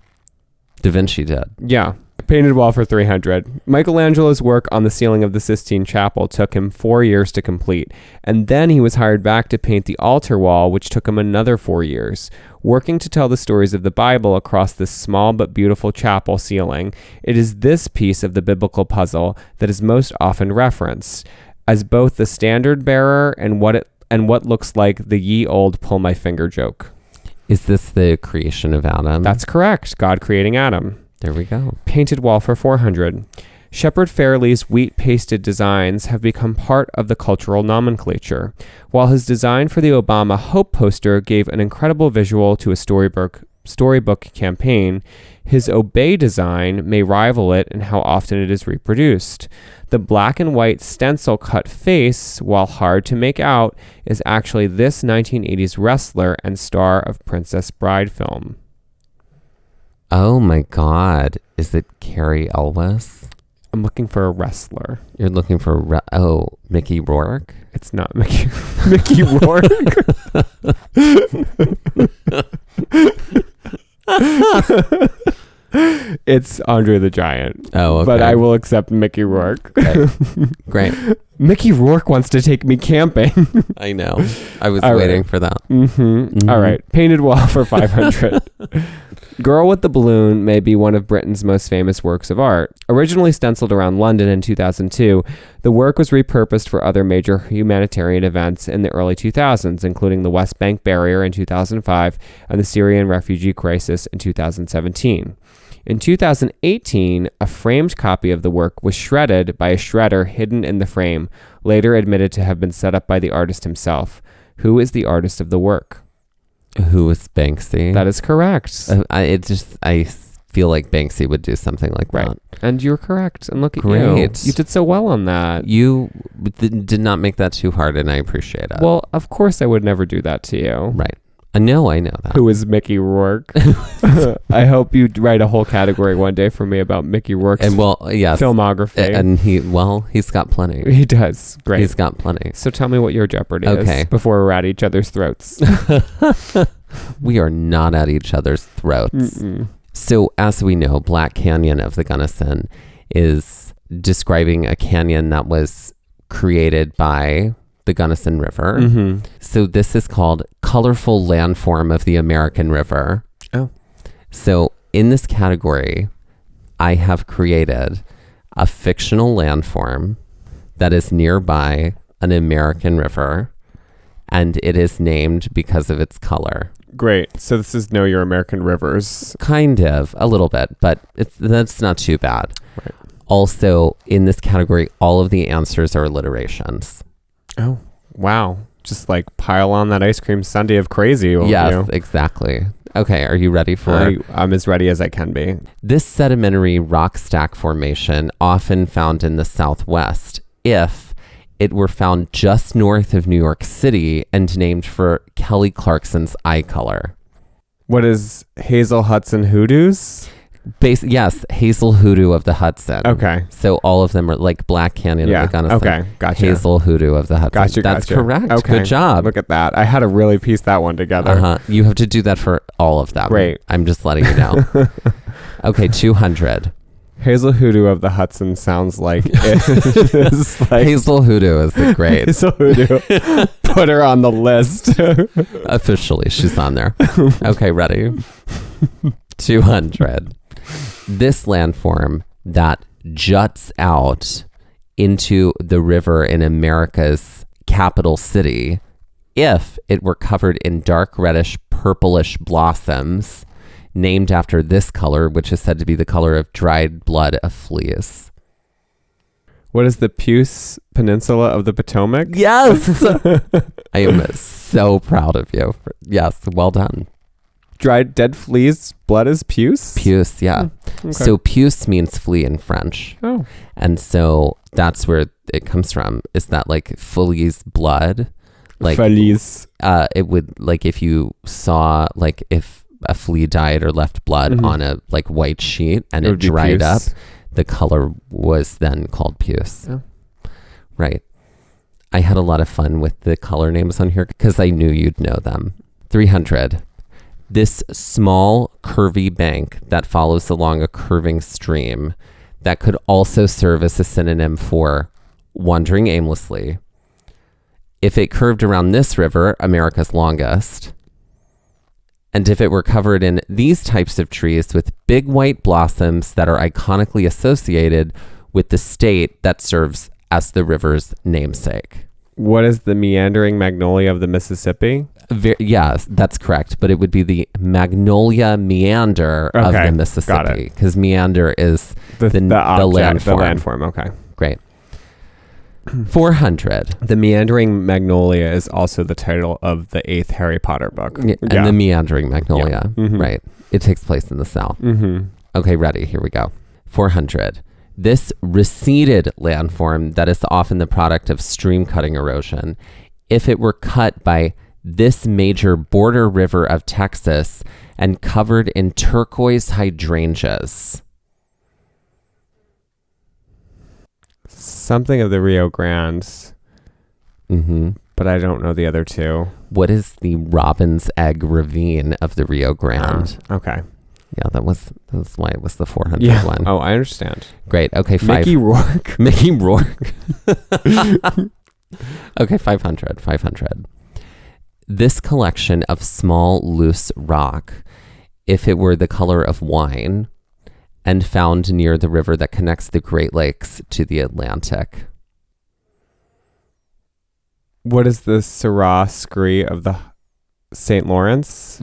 Da Vinci did. Yeah. Painted Wall for 300. Michelangelo's work on the ceiling of the Sistine Chapel took him 4 years to complete, and then he was hired back to paint the altar wall, which took him another 4 years. Working to tell the stories of the Bible across this small but beautiful chapel ceiling, it is this piece of the biblical puzzle that is most often referenced as both the standard bearer and what looks like the ye old pull my finger joke. Is this the creation of Adam? That's correct. God creating Adam. There we go. Painted Wall for 400. Shepard Fairley's wheat-pasted designs have become part of the cultural nomenclature. While his design for the Obama Hope poster gave an incredible visual to a storybook campaign, his Obey design may rival it in how often it is reproduced. The black and white stencil-cut face, while hard to make out, is actually this 1980s wrestler and star of Princess Bride film. Oh my God. Is it Carrie Elwes? I'm looking for a wrestler. You're looking for Mickey Rourke? It's not Mickey Rourke. It's Andre the Giant. Oh, okay. But I will accept Mickey Rourke. Okay. Great. Mickey Rourke wants to take me camping. I know. I was waiting for that. All right. Painted Wall for 500. Girl with the Balloon may be one of Britain's most famous works of art. Originally stenciled around London in 2002, the work was repurposed for other major humanitarian events in the early 2000s, including the West Bank barrier in 2005 and the Syrian refugee crisis in 2017. In 2018, a framed copy of the work was shredded by a shredder hidden in the frame, later admitted to have been set up by the artist himself. Who is the artist of the work? Who is Banksy? That is correct. I feel like Banksy would do something like that. And you're correct. And look at Great. you. You did so well on that. You did not make that too hard, and I appreciate it. Well, of course I would never do that to you. Right. No, I know that. Who is Mickey Rourke? I hope you write a whole category one day for me about Mickey Rourke's filmography. And he's got plenty. He does. Great. He's got plenty. So tell me what your Jeopardy is before we're at each other's throats. We are not at each other's throats. Mm-mm. So as we know, Black Canyon of the Gunnison is describing a canyon that was created by the Gunnison River. Mm-hmm. So this is called Colorful Landform of the American River. Oh. So in this category, I have created a fictional landform that is nearby an American river, and it is named because of its color. Great. So this is Know Your American Rivers. Kind of, a little bit, but that's not too bad. Right. Also, in this category, all of the answers are alliterations. Oh, wow. Just like pile on that ice cream sundae of crazy. Yes, exactly. Okay, are you ready for... I'm as ready as I can be. This sedimentary rock stack formation, often found in the Southwest, if it were found just north of New York City and named for Kelly Clarkson's eye color. What is Hazel Hudson hoodoos? Yes, Hazel Hoodoo of the Hudson. Okay. So all of them are like Black Canyon of the Gunnison. Okay, gotcha. Hazel Hoodoo of the Hudson. That's correct. Okay. Good job. Look at that. I had to really piece that one together. You have to do that for all of them. Great. I'm just letting you know. Okay, 200. Hazel Hoodoo of the Hudson sounds like it's like Hazel Hoodoo is the great. Hazel Hoodoo. Put her on the list. Officially, she's on there. Okay, ready? 200. This landform that juts out into the river in America's capital city, if it were covered in dark reddish purplish blossoms, named after this color, which is said to be the color of dried blood of fleas. What is the Puce Peninsula of the Potomac? Yes! I am so proud of you. Yes, well done. Dried dead fleas, blood is puce? Puce, yeah. Okay. So puce means flea in French. Oh. And so that's where it comes from. Is that like flea's blood? Like fleas. It would, like, if you saw, like, if a flea died or left blood on a like white sheet and it dried up, the color was then called puce. Oh. Right. I had a lot of fun with the color names on here because I knew you'd know them. 300. This small curvy bank that follows along a curving stream that could also serve as a synonym for wandering aimlessly. If it curved around this river, America's longest, and if it were covered in these types of trees with big white blossoms that are iconically associated with the state that serves as the river's namesake. What is the meandering magnolia of the Mississippi? Yes, that's correct. But it would be the magnolia meander of the Mississippi, because meander is the landform. The landform, okay. Great. 400. The meandering magnolia is also the title of the 8th Harry Potter book. And the meandering magnolia, right. It takes place in the South. Okay, ready. Here we go. 400. This receded landform that is often the product of stream cutting erosion, if it were cut by this major border river of Texas and covered in turquoise hydrangeas. Something of the Rio Grande, but I don't know the other two. What is the Robin's Egg Ravine of the Rio Grande? Okay. Yeah, that's why it was the 400 one. Oh, I understand. Great. Okay, 5. Mickey Rourke. Mickey Rourke. Okay, 500. 500. This collection of small, loose rock, if it were the color of wine, and found near the river that connects the Great Lakes to the Atlantic. What is the Syrah Scree of the St. Lawrence?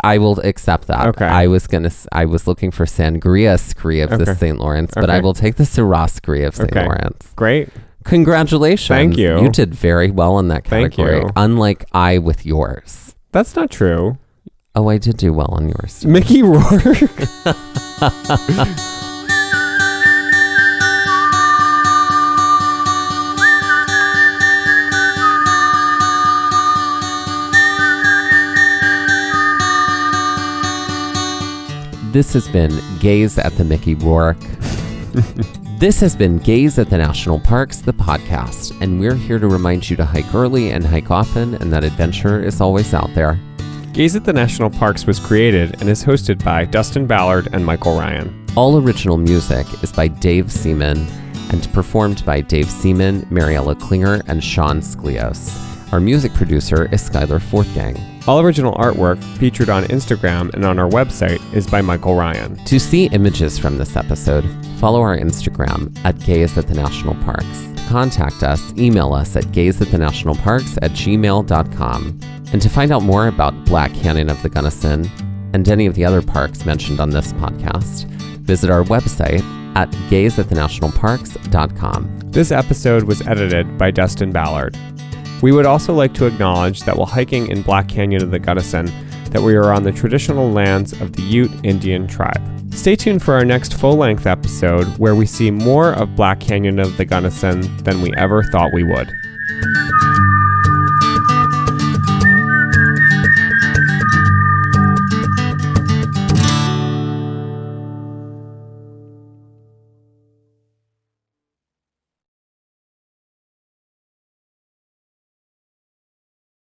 I will accept that. Okay. I was looking for Sangria Scree of the St. Lawrence, but I will take the Syrah Scree of St. Lawrence. Great. Congratulations. Thank you. You did very well in that category. Thank you. Unlike I with yours. That's not true. Oh, I did do well on yours too. Mickey Rourke. This has been Gaze at the Mickey Rourke. This has been Gaze at the National Parks, the podcast, and we're here to remind you to hike early and hike often, and that adventure is always out there. Gaze at the National Parks was created and is hosted by Dustin Ballard and Michael Ryan. All original music is by Dave Seaman and performed by Dave Seaman, Mariella Klinger, and Sean Sklios. Our music producer is Skylar Fortgang. All original artwork featured on Instagram and on our website is by Michael Ryan. To see images from this episode, follow our Instagram at Gaze at the National Parks. Contact us, email us at gazeatthenationalparks@gmail.com. And to find out more about Black Canyon of the Gunnison and any of the other parks mentioned on this podcast, visit our website at gazeatthenationalparks.com. This episode was edited by Dustin Ballard. We would also like to acknowledge that while hiking in Black Canyon of the Gunnison, that we are on the traditional lands of the Ute Indian tribe. Stay tuned for our next full-length episode where we see more of Black Canyon of the Gunnison than we ever thought we would.